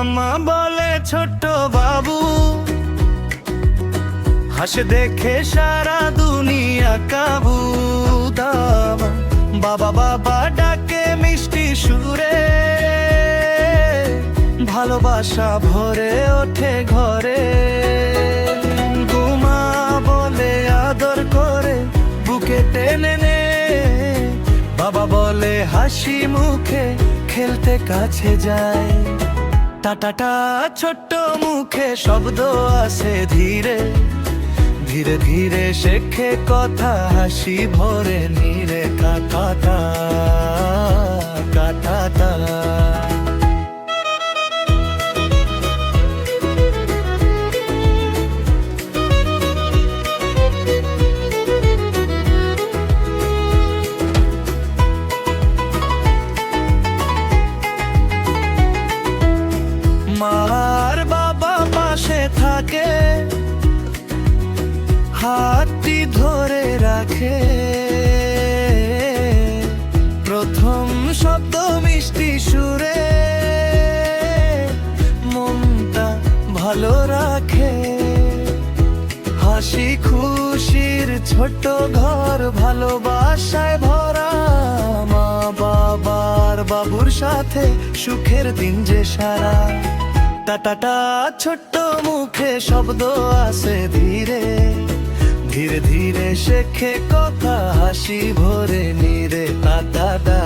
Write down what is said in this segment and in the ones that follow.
মামা বলে ছোট্ট বাবু, হাসে দেখে সারা দুনিয়া কাবু। বাবা বাবা ডাকে মিষ্টি সুরে, ভালোবাসা ভরে ওঠে ঘরে। গুমা বলে আদর করে বুকে টেনে নে, বাবা বলে হাসি মুখে খেলতে কাছে যায়। টাটাটা ছোট্ট মুখে শব্দ আসে ধীরে ধীরে ধীরে, শেখে কথা হাসি ভরে নিরে। কাটাটা কাটাটা মার বাবা পাশে থাকে, হাতটি ধরে রাখে। প্রথম শব্দ মিষ্টি সুরে, মনটা ভালো রাখে। হাসি খুশির ছোট ঘর ভালোবাসায় ভরা, মা বাবার বাবুর সাথে সুখের দিন যে সারা। টাটাটা ছোট্ট মুখে শব্দ আসে ধীরে ধীরে ধীরে, শেখে কথা হাসি ভরে নিরে। টাটাটা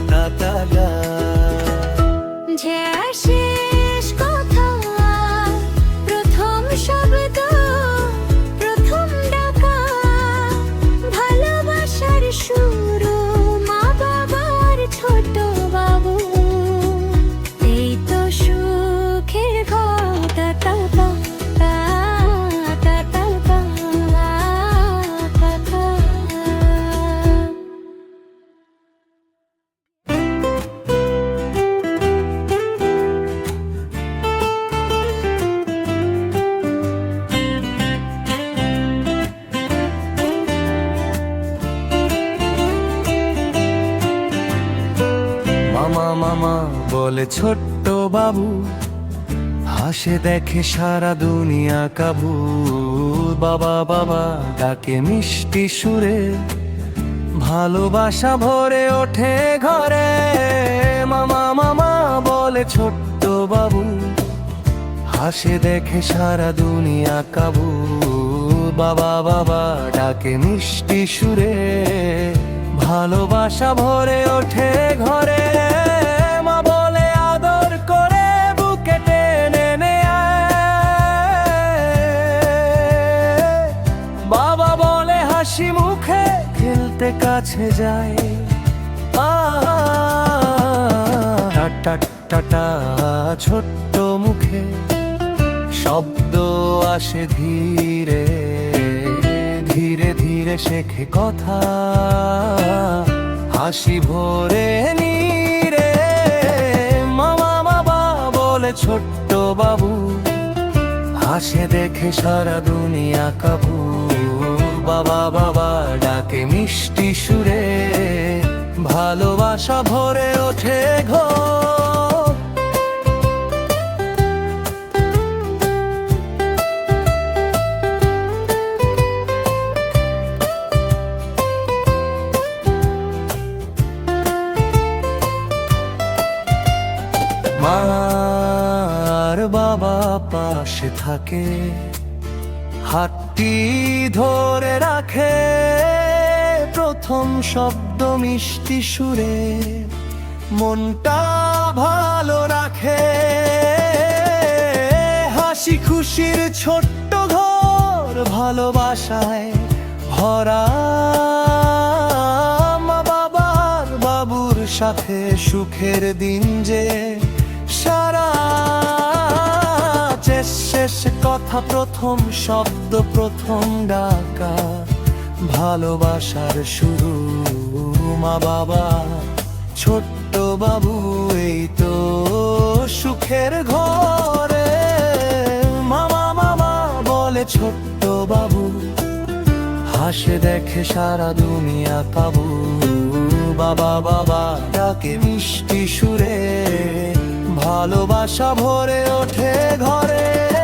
টাটাটা শেষ কথা, প্রথম শব্দ, প্রথম ডাকা, ভালোবাসার শুরু, মা বাবার ছোট বাবু। এই তো সুখের কথা। টাটা মামা মামা বলে ছোট্ট বাবু, হাসে দেখে সারা দুনিয়া কাবু। বাবা বাবা ডাকে মিষ্টি সুরে, ভালোবাসা ভরে ওঠে ঘরে। মামা মামা বলে ছোট্ট বাবু, হাসে দেখে সারা দুনিয়া কাবু। বাবা বাবা ডাকে মিষ্টি সুরে, ভালোবাসা ভরে ওঠে ঘরে। মা বলে আদর করে বুকে টেনে নেয়, বাবা বলে হাসি মুখে খেলতে কাছে যায়। টাটা ছোট্ট মুখে শব্দ আসে ধীরে ধীরে ধীরে, শেখে কথা হাসি ভরে নিরে। মামা বাবা বলে ছোট্ট বাবু, হাসে দেখে সারা দুনিয়া কাবু। বাবা বাবা ডাকে মিষ্টি সুরে, ভালোবাসা ভরে ওঠে ঘর। মার বাবা পাশে থাকে, হাতটি ধরে রাখে। প্রথম শব্দ মিষ্টি সুরে, মনটা ভালো রাখে। হাসি খুশির ছোট্ট ঘর ভালোবাসায় ভরা, মা বাবার বাবুর সাথে সুখের দিন যে সারা। শেষ কথা, প্রথম শব্দ, প্রথম ডাকা, ভালোবাসার শুরু। মা বাবা ছোট্ট বাবু, এই তো সুখের ঘরে। মামা মামা বলে ছোট্ট বাবু, হাসে দেখে সারা দুনিয়া কাবু। বাবা বাবা ডাকে মিষ্টি সুরে, ভালোবাসা ভরে ওঠে ঘরে।